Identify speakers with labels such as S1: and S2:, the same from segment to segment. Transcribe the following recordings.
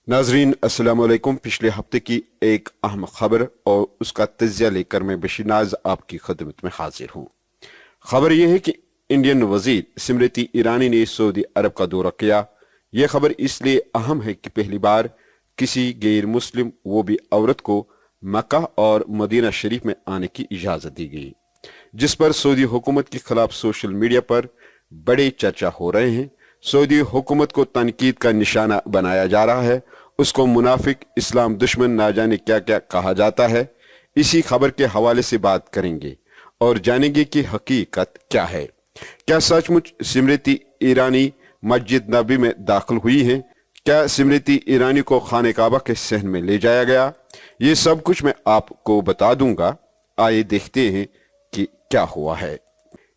S1: नाजरीन अस्सलाम वालेकुम। पिछले हफ्ते की एक अहम खबर और उसका तज्जिया लेकर मैं बशीनाज आपकी खिदमत में हाजिर हूँ। खबर यह है कि इंडियन वजीर स्मृति ईरानी ने सऊदी अरब का दौरा किया। यह खबर इसलिए अहम है कि पहली बार किसी गैर मुस्लिम वो भी औरत को मक्का और मदीना शरीफ में आने की इजाजत दी गई, जिस पर सऊदी हुकूमत के खिलाफ सोशल मीडिया पर बड़े चर्चा हो रहे हैं। सऊदी हुकूमत को तनकीद का निशाना बनाया जा रहा है, उसको मुनाफिक, इस्लाम दुश्मन, ना जाने क्या क्या कहा जाता है। इसी खबर के हवाले से बात करेंगे और जानेंगे कि हकीकत क्या है। क्या सचमुच स्मृति ईरानी मस्जिद नबी में दाखिल हुई है? क्या स्मृति ईरानी को खाने काबा के सहन में ले जाया गया? ये सब कुछ मैं आपको बता दूंगा। आइए देखते हैं कि क्या हुआ है।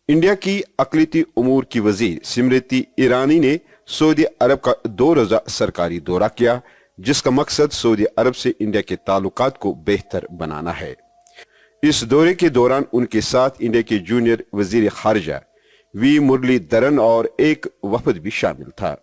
S1: इंडिया की अक़लियती उमूर की वजीर स्मृति ईरानी ने सऊदी अरब का 2 रोज़ा सरकारी दौरा किया, जिसका मकसद सऊदी अरब से इंडिया के ताल्लुकात को बेहतर बनाना है। इस दौरे के दौरान उनके साथ इंडिया के जूनियर वजीर खारजा वी मुरलीधरन और एक वफद भी शामिल था।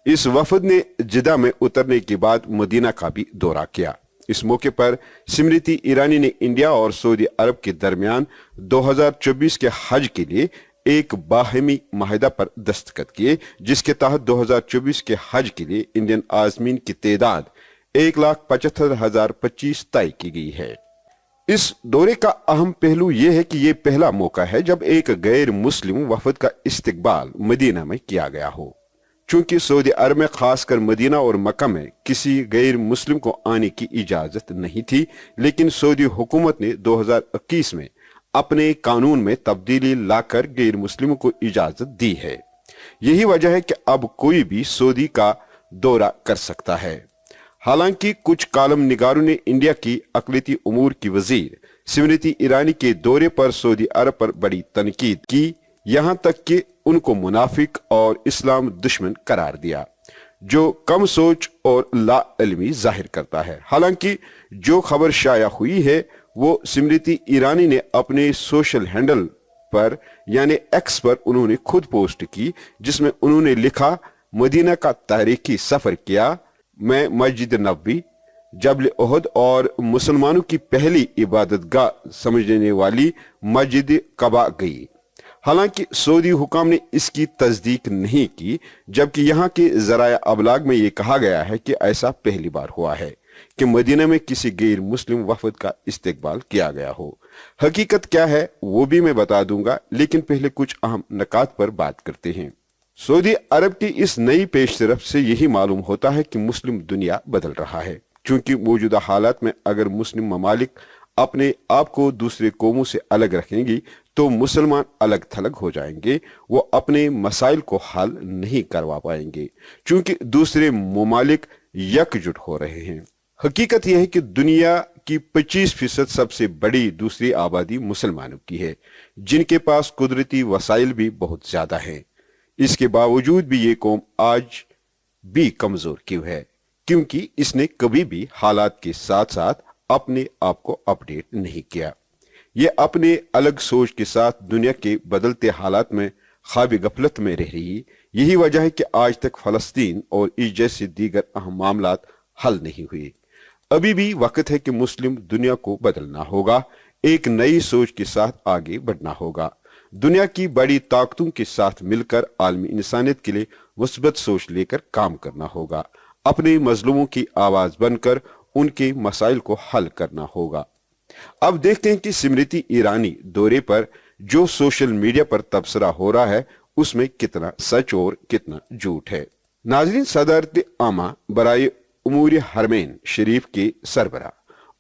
S1: इस वफद ने जिदा में उतरने के बाद मदीना का भी दौरा किया। इस मौके पर स्मृति ईरानी ने इंडिया और सऊदी अरब के दरमियान 2024 के हज के लिए एक बाहमी माहिदा पर दस्तखत किए, जिसके तहत 2024 के हज के लिए इंडियन आज़मीन की तादाद 1,75,025 तय की गई है। इस दौरे का अहम पहलू यह है कि यह पहला मौका है जब एक गैर मुस्लिम वफद का इस्तकबाल मदीना में किया गया हो। चूंकि सऊदी अरब में खासकर मदीना और मक्का में किसी गैर मुस्लिम को आने की इजाजत नहीं थी, लेकिन सऊदी हुकूमत ने 2021 में अपने कानून में तब्दीली लाकर गैर मुस्लिमों को इजाजत दी है। यही वजह है कि अब कोई भी सऊदी का दौरा कर सकता है। हालांकि कुछ कालम निगारों ने इंडिया की अक़लियती उमूर की वजीर स्मृति ईरानी के दौरे पर सऊदी अरब पर बड़ी तनकीद की, यहां तक कि उनको मुनाफिक और इस्लाम दुश्मन करार दिया, जो कम सोच और लाइल्मी जाहिर करता है। हालांकि जो खबर शाया हुई है वो स्मृति ईरानी ने अपने सोशल हैंडल पर यानी एक्स पर उन्होंने खुद पोस्ट की, जिसमें उन्होंने लिखा, मदीना का तारीखी सफर किया, मैं मस्जिद नबी, जबल उहद और मुसलमानों की पहली इबादतगाह समझने वाली मस्जिद कबा गई। हालांकि सऊदी हुकाम ने इसकी तस्दीक नहीं की, जबकि यहाँ के ज़राए अबलाग में ये कहा गया है कि ऐसा पहली बार हुआ है कि मदीना में किसी गैर मुस्लिम वफद का इस्तकबाल किया गया हो। हकीकत क्या है वो भी मैं बता दूंगा, लेकिन पहले कुछ अहम नकात पर बात करते हैं। सऊदी अरब की इस नई पेशरफ से यही मालूम होता है कि मुस्लिम दुनिया बदल रहा है। चूंकि मौजूदा हालात में अगर मुस्लिम ममालिक अपने आप को दूसरे कौमों से अलग रखेंगी तो मुसलमान अलग थलग हो जाएंगे, वो अपने मसाइल को हल नहीं करवा पाएंगे, चूंकि दूसरे ममालिक यकजुट हो रहे हैं। हकीकत यह है कि दुनिया की 25% सबसे बड़ी दूसरी आबादी मुसलमानों की है, जिनके पास कुदरती वसाइल भी बहुत ज्यादा है। इसके बावजूद भी ये कौम आज भी कमजोर क्यों है? क्योंकि इसने कभी भी हालात के साथ साथ अपने आप को अपडेट नहीं किया। ये अपने अलग सोच के साथ दुनिया के बदलते हालात में ख्वाब गफलत में रह रही। यही वजह है कि आज तक फलस्तीन और इस जैसे दीगर अहम मामलात हल नहीं हुए। अभी भी वक्त है कि मुस्लिम दुनिया को बदलना होगा, एक नई सोच के साथ आगे बढ़ना होगा। दुनिया की बड़ी ताकतों के साथ मिलकर आलमी इंसानियत के लिए मुस्बत सोच लेकर काम करना होगा। अपने मजलूमों की आवाज बनकर उनके मसाइल को हल करना होगा। अब देखते हैं कि स्मृति ईरानी दौरे पर जो सोशल मीडिया पर तबसरा हो रहा है उसमें कितना सच और कितना झूठ है। नाज़रीन, सदरत आमा बराए उमूर हरमैन शरीफ के सरबरा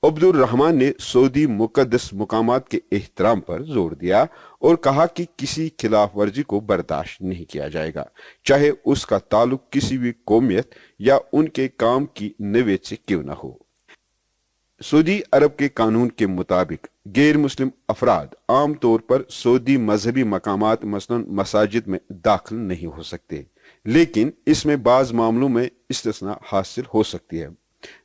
S1: अब्दुल रहमान ने सऊदी मुकद्दस मुकामात के एहतराम पर जोर दिया और कहा कि किसी खिलाफ वर्जी को बर्दाश्त नहीं किया जाएगा, चाहे उसका ताल्लुक किसी भी कौमियत या उनके काम की नवेद से क्यों न हो। सऊदी अरब के कानून के मुताबिक गैर मुस्लिम अफराद आम तौर पर सऊदी मजहबी मकामात मसलन मसाजिद में दाखिल नहीं हो सकते, लेकिन इसमें बाज मामलों में इस्तिस्ना हासिल हो सकती है।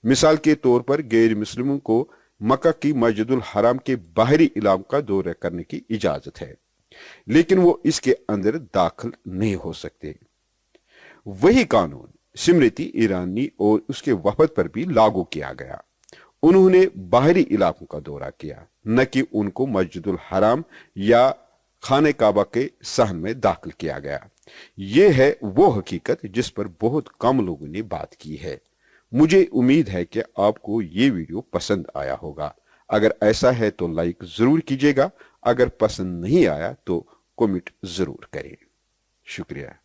S1: मिसाल के तौर पर गैर मुस्लिमों को मक्का की मस्जिदुल हराम के बाहरी इलाम का दौरा करने की इजाजत है, लेकिन वो इसके अंदर दाखिल नहीं हो सकते। वही कानून स्मृति ईरानी और उसके वफद पर भी लागू किया गया। उन्होंने बाहरी इलाकों का दौरा किया, न कि उनको मस्जिदुल हराम या खाने काबा के सहन में दाखिल किया गया। यह है वो हकीकत जिस पर बहुत कम लोगों ने बात की है। मुझे उम्मीद है कि आपको ये वीडियो पसंद आया होगा। अगर ऐसा है तो लाइक जरूर कीजिएगा, अगर पसंद नहीं आया तो कमेंट जरूर करें। शुक्रिया।